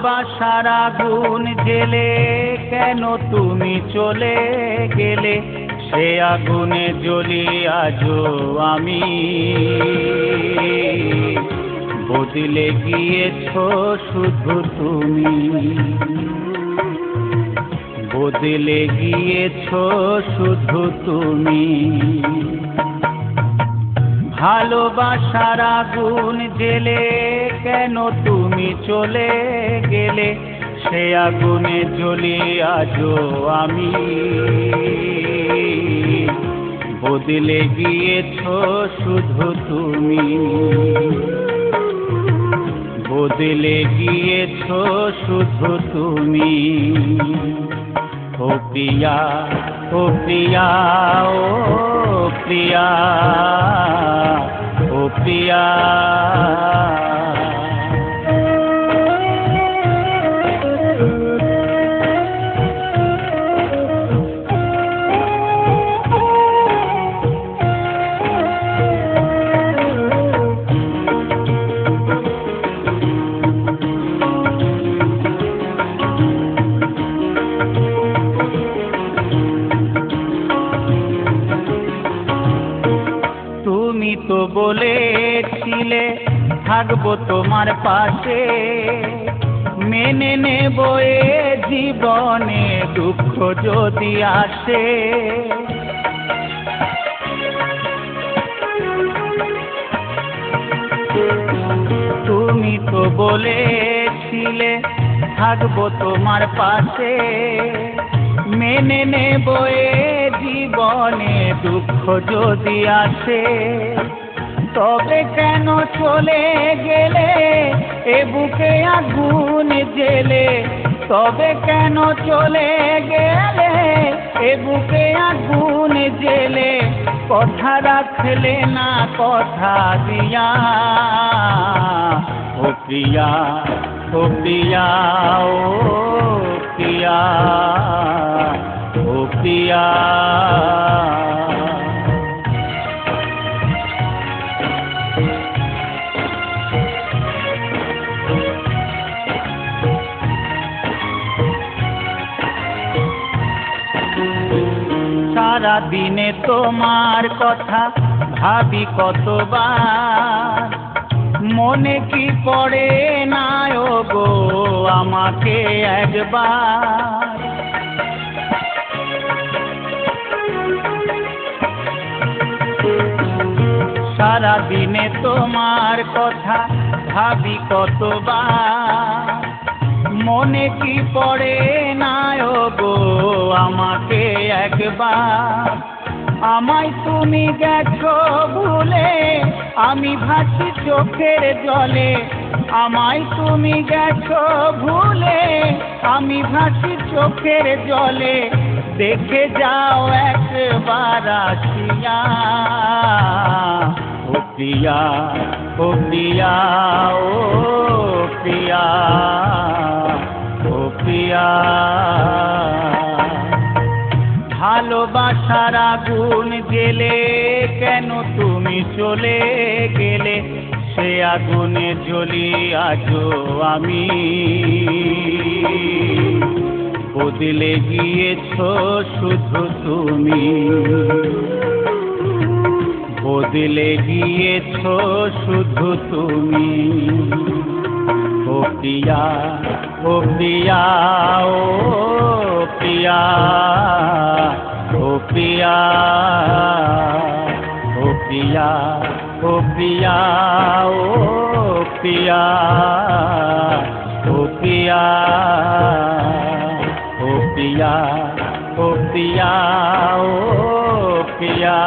ভালোবাসার আগুন জেলে কেন তুমি চলে গেলে, সে আগুনে জ্বলি আজও আমি। বদলে গিয়েছো শুধু তুমি, বদলে গিয়েছো শুধু তুমি। ভালোবাসার আগুন জেলে কেন তুমি চলে গেলে, সে আগুনে জ্বলি আজও আমি। বদলে গিয়েছো শুধু তুমি, বদলে গিয়েছো শুধু তুমি। ও প্রিয়া, ও প্রিয়া, ও প্রিয়া, ও প্রিয়া। তুমি তো বলেছিলে থাকবো তোমার পাশে, মেনে নেব এ জীবনে দুঃখ যদি আসে। তুমি তো বলেছিলে থাকবো তোমার পাশে, মেনে নেব এ জীবনে দুঃখ যদি আসে। তবে কেন চলে গেলে এ বুকে আগুন জেলে, তবে কেন চলে গেলে এ বুকে আগুন জেলে। কথা রাখলে না কথা দিয়া, ও প্রিয়া, ও প্রিয়া, ও প্রিয়া, ও প্রিয়া। সারা দিনে তোমার কথা ভাবি কতবার, মনে কি পড়ে না ও গো আমাকে একবার। সারা দিনে তোমার কথা ভাবি কতবার, মনে কি পড়ে না ও গো আমাকে একবার। আমায় তুমি গেছো ভুলে, আমি ভাসি চোখের জলে। আমায় তুমি গেছো ভুলে, আমি ভাসি চোখের জলে। দেখে যাও একবার আসিয়া, ও প্রিয়া, ও প্রিয়া, ও প্রিয়া, ও প্রিয়া। ভালোবাসার আগুন জেলে কেন তুমি চলে গেলে, সে আগুনে জ্বলি আজও আমি। বদলে গিয়েছো শুধু তুমি, বদলে গিয়েছো শুধু তুমি। ও প্রিয়া, ও প্রিয়া, ও প্রিয়া, ও প্রিয়া, ও প্রিয়া, ও প্রিয়া, ও প্রিয়া, ও প্রিয়া, ও প্রিয়া, ও প্রিয়া, ও প্রিয়া।